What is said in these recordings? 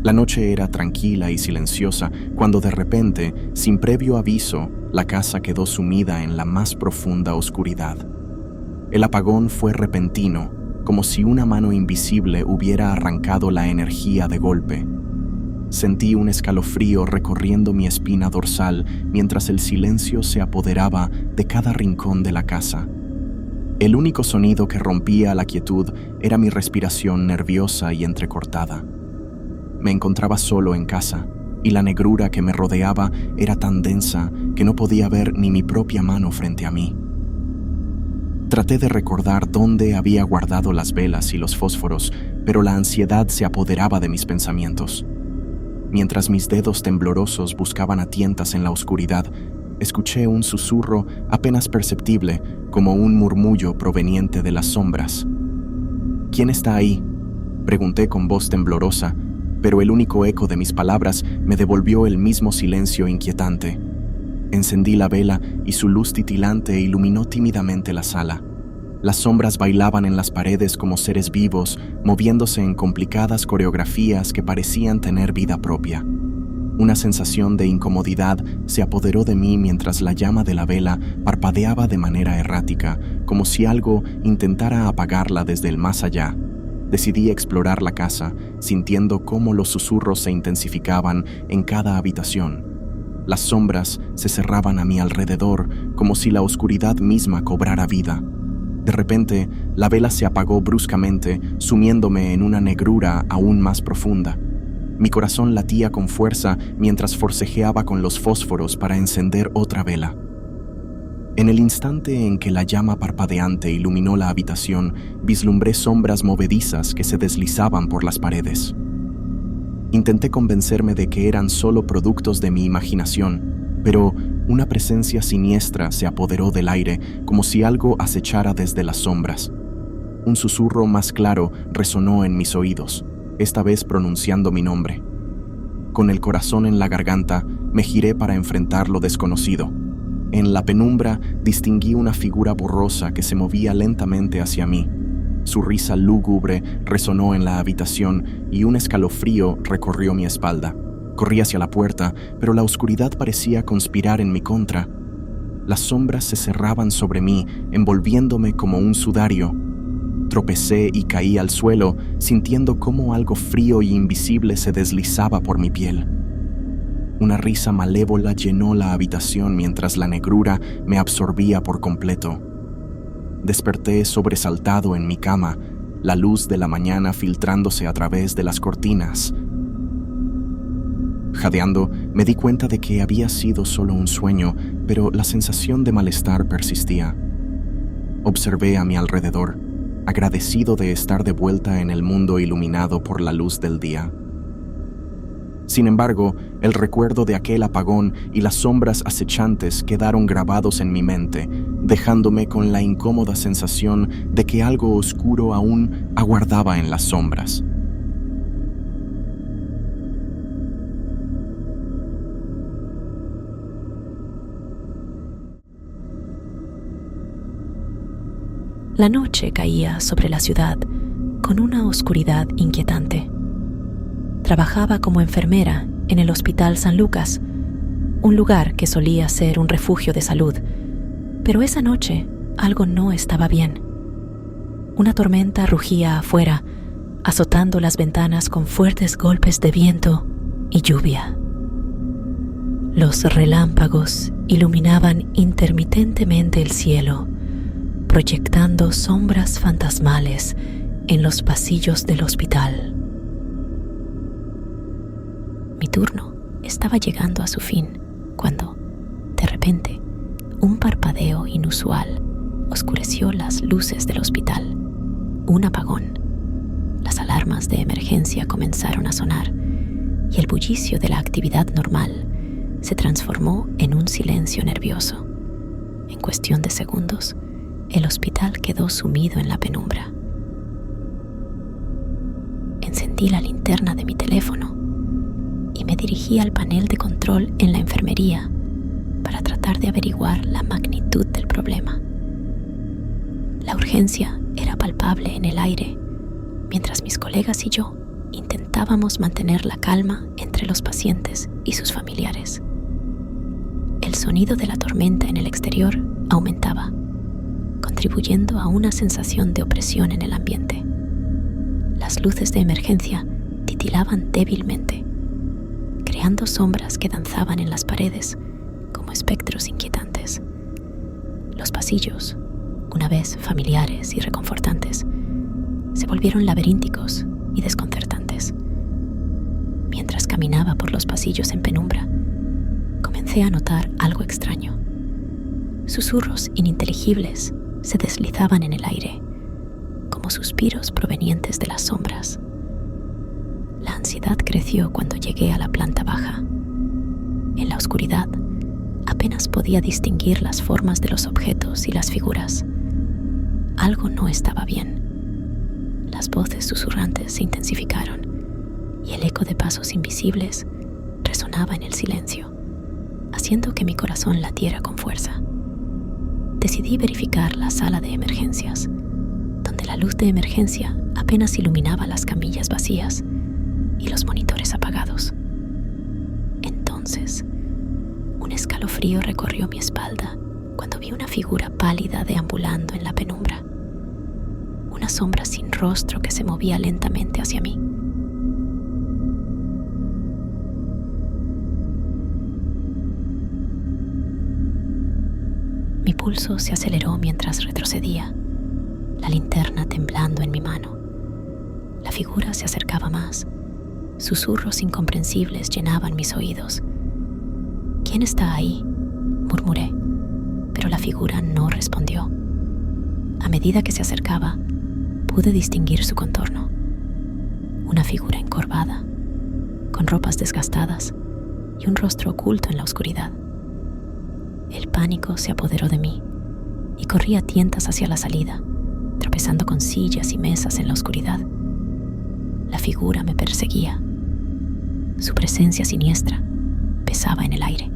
La noche era tranquila y silenciosa cuando de repente, sin previo aviso, la casa quedó sumida en la más profunda oscuridad. El apagón fue repentino, como si una mano invisible hubiera arrancado la energía de golpe. Sentí un escalofrío recorriendo mi espina dorsal mientras el silencio se apoderaba de cada rincón de la casa. El único sonido que rompía la quietud era mi respiración nerviosa y entrecortada. Me encontraba solo en casa, y la negrura que me rodeaba era tan densa que no podía ver ni mi propia mano frente a mí. Traté de recordar dónde había guardado las velas y los fósforos, pero la ansiedad se apoderaba de mis pensamientos. Mientras mis dedos temblorosos buscaban a tientas en la oscuridad, escuché un susurro apenas perceptible, como un murmullo proveniente de las sombras. ¿Quién está ahí?, pregunté con voz temblorosa, pero el único eco de mis palabras me devolvió el mismo silencio inquietante. Encendí la vela y su luz titilante iluminó tímidamente la sala. Las sombras bailaban en las paredes como seres vivos, moviéndose en complicadas coreografías que parecían tener vida propia. Una sensación de incomodidad se apoderó de mí mientras la llama de la vela parpadeaba de manera errática, como si algo intentara apagarla desde el más allá. Decidí explorar la casa, sintiendo cómo los susurros se intensificaban en cada habitación. Las sombras se cerraban a mi alrededor, como si la oscuridad misma cobrara vida. De repente, la vela se apagó bruscamente, sumiéndome en una negrura aún más profunda. Mi corazón latía con fuerza mientras forcejeaba con los fósforos para encender otra vela. En el instante en que la llama parpadeante iluminó la habitación, vislumbré sombras movedizas que se deslizaban por las paredes. Intenté convencerme de que eran solo productos de mi imaginación, pero una presencia siniestra se apoderó del aire, como si algo acechara desde las sombras. Un susurro más claro resonó en mis oídos, esta vez pronunciando mi nombre. Con el corazón en la garganta, me giré para enfrentar lo desconocido. En la penumbra distinguí una figura borrosa que se movía lentamente hacia mí. Su risa lúgubre resonó en la habitación y un escalofrío recorrió mi espalda. Corrí hacia la puerta, pero la oscuridad parecía conspirar en mi contra. Las sombras se cerraban sobre mí, envolviéndome como un sudario. Tropecé y caí al suelo, sintiendo cómo algo frío y invisible se deslizaba por mi piel. Una risa malévola llenó la habitación mientras la negrura me absorbía por completo. Desperté sobresaltado en mi cama, la luz de la mañana filtrándose a través de las cortinas. Jadeando, me di cuenta de que había sido solo un sueño, pero la sensación de malestar persistía. Observé a mi alrededor, agradecido de estar de vuelta en el mundo iluminado por la luz del día. Sin embargo, el recuerdo de aquel apagón y las sombras acechantes quedaron grabados en mi mente, dejándome con la incómoda sensación de que algo oscuro aún aguardaba en las sombras. La noche caía sobre la ciudad con una oscuridad inquietante. Trabajaba como enfermera en el Hospital San Lucas, un lugar que solía ser un refugio de salud, pero esa noche algo no estaba bien. Una tormenta rugía afuera, azotando las ventanas con fuertes golpes de viento y lluvia. Los relámpagos iluminaban intermitentemente el cielo, proyectando sombras fantasmales en los pasillos del hospital. Mi turno estaba llegando a su fin cuando, de repente, un parpadeo inusual oscureció las luces del hospital. Un apagón. Las alarmas de emergencia comenzaron a sonar y el bullicio de la actividad normal se transformó en un silencio nervioso. En cuestión de segundos, el hospital quedó sumido en la penumbra. Encendí la linterna de mi teléfono y me dirigí al panel de control en la enfermería para tratar de averiguar la magnitud del problema. La urgencia era palpable en el aire, mientras mis colegas y yo intentábamos intentábamos mantener la calma entre los pacientes y sus familiares. El sonido de la tormenta en el exterior aumentaba, contribuyendo a una sensación de opresión en el ambiente. Las luces de emergencia titilaban débilmente, creando sombras que danzaban en las paredes como espectros inquietantes. Los pasillos, una vez familiares y reconfortantes, se volvieron laberínticos y desconcertantes. Mientras caminaba por los pasillos en penumbra, comencé a notar algo extraño. Susurros ininteligibles se deslizaban en el aire, como suspiros provenientes de las sombras. La ansiedad creció cuando llegué a la planta baja. En la oscuridad, apenas podía distinguir las formas de los objetos y las figuras. Algo no estaba bien. Las voces susurrantes se intensificaron y el eco de pasos invisibles resonaba en el silencio, haciendo que mi corazón latiera con fuerza. Decidí verificar la sala de emergencias, donde la luz de emergencia apenas iluminaba las camillas vacías y los monitores apagados. Entonces, un escalofrío recorrió mi espalda cuando vi una figura pálida deambulando en la penumbra. Una sombra sin rostro que se movía lentamente hacia mí. Mi pulso se aceleró mientras retrocedía, la linterna temblando en mi mano. La figura se acercaba más. Susurros incomprensibles llenaban mis oídos. ¿Quién está ahí?, murmuré, pero la figura no respondió. A medida que se acercaba, pude distinguir su contorno. Una figura encorvada, con ropas desgastadas y un rostro oculto en la oscuridad. El pánico se apoderó de mí y corrí a tientas hacia la salida, tropezando con sillas y mesas en la oscuridad. La figura me perseguía. Su presencia siniestra pesaba en el aire.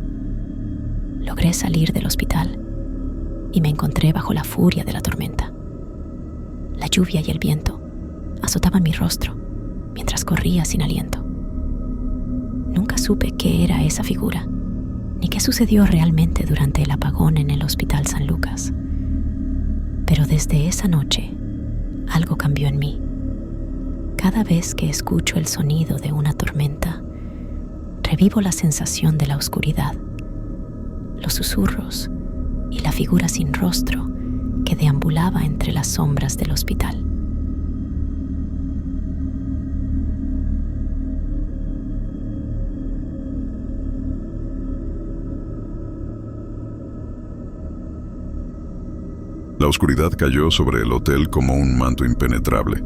Logré salir del hospital y me encontré bajo la furia de la tormenta. La lluvia y el viento azotaban mi rostro mientras corría sin aliento. Nunca supe qué era esa figura, ni qué sucedió realmente durante el apagón en el Hospital San Lucas. Pero desde esa noche, algo cambió en mí. Cada vez que escucho el sonido de una tormenta, revivo la sensación de la oscuridad, los susurros y la figura sin rostro que deambulaba entre las sombras del hospital. La oscuridad cayó sobre el hotel como un manto impenetrable.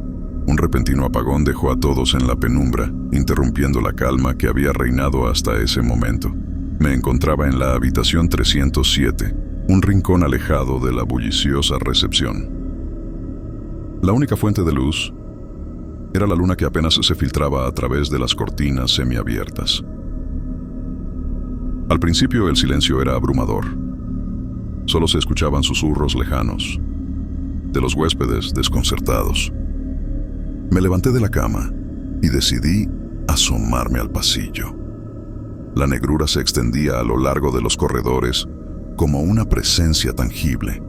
Un repentino apagón dejó a todos en la penumbra, interrumpiendo la calma que había reinado hasta ese momento. Me encontraba en la habitación 307, un rincón alejado de la bulliciosa recepción. La única fuente de luz era la luna que apenas se filtraba a través de las cortinas semiabiertas. Al principio el silencio era abrumador. Solo se escuchaban susurros lejanos, de los huéspedes desconcertados. Me levanté de la cama y decidí asomarme al pasillo. La negrura se extendía a lo largo de los corredores como una presencia tangible.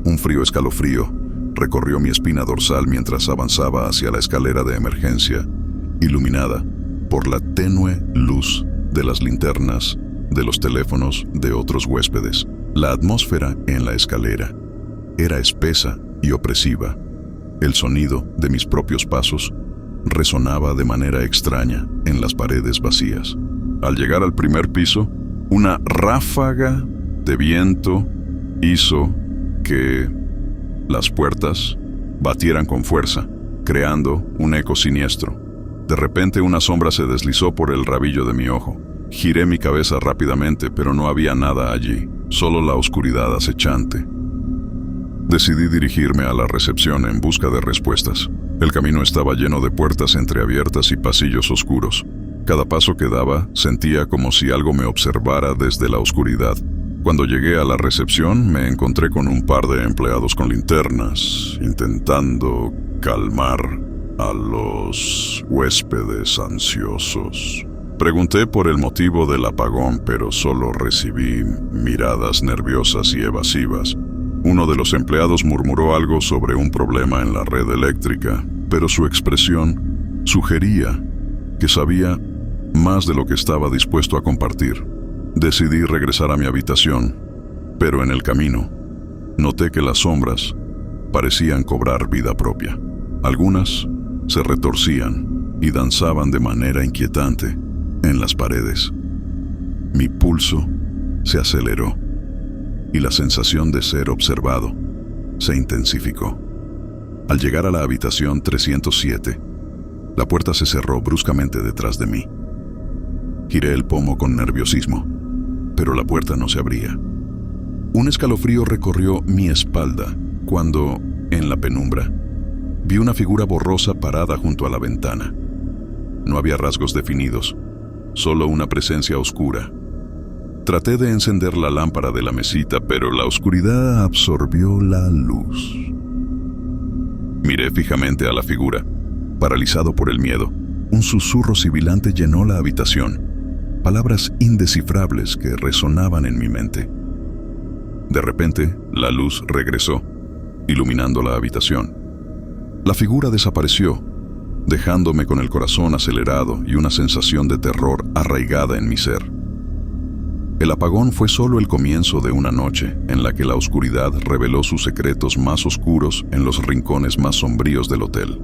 Un frío escalofrío recorrió mi espina dorsal mientras avanzaba hacia la escalera de emergencia, iluminada por la tenue luz de las linternas de los teléfonos de otros huéspedes. La atmósfera en la escalera era espesa y opresiva. El sonido de mis propios pasos resonaba de manera extraña en las paredes vacías. Al llegar al primer piso, una ráfaga de viento hizo que las puertas batieran con fuerza, creando un eco siniestro. De repente una sombra se deslizó por el rabillo de mi ojo. Giré mi cabeza rápidamente, pero no había nada allí, solo la oscuridad acechante. Decidí dirigirme a la recepción en busca de respuestas. El camino estaba lleno de puertas entreabiertas y pasillos oscuros. Cada paso que daba sentía como si algo me observara desde la oscuridad. Cuando llegué a la recepción, me encontré con un par de empleados con linternas, intentando calmar a los huéspedes ansiosos. Pregunté por el motivo del apagón, pero solo recibí miradas nerviosas y evasivas. Uno de los empleados murmuró algo sobre un problema en la red eléctrica, pero su expresión sugería que sabía más de lo que estaba dispuesto a compartir. Decidí regresar a mi habitación, pero en el camino noté que las sombras parecían cobrar vida propia. Algunas se retorcían y danzaban de manera inquietante en las paredes. Mi pulso se aceleró y la sensación de ser observado se intensificó. Al llegar a la habitación 307, la puerta se cerró bruscamente detrás de mí. Giré el pomo con nerviosismo, pero la puerta no se abría. Un escalofrío recorrió mi espalda cuando, en la penumbra, vi una figura borrosa parada junto a la ventana. No había rasgos definidos, solo una presencia oscura. Traté de encender la lámpara de la mesita, pero la oscuridad absorbió la luz. Miré fijamente a la figura, paralizado por el miedo. Un susurro sibilante llenó la habitación, palabras indescifrables que resonaban en mi mente. De repente, la luz regresó, iluminando la habitación. La figura desapareció, dejándome con el corazón acelerado y una sensación de terror arraigada en mi ser. El apagón fue solo el comienzo de una noche en la que la oscuridad reveló sus secretos más oscuros en los rincones más sombríos del hotel.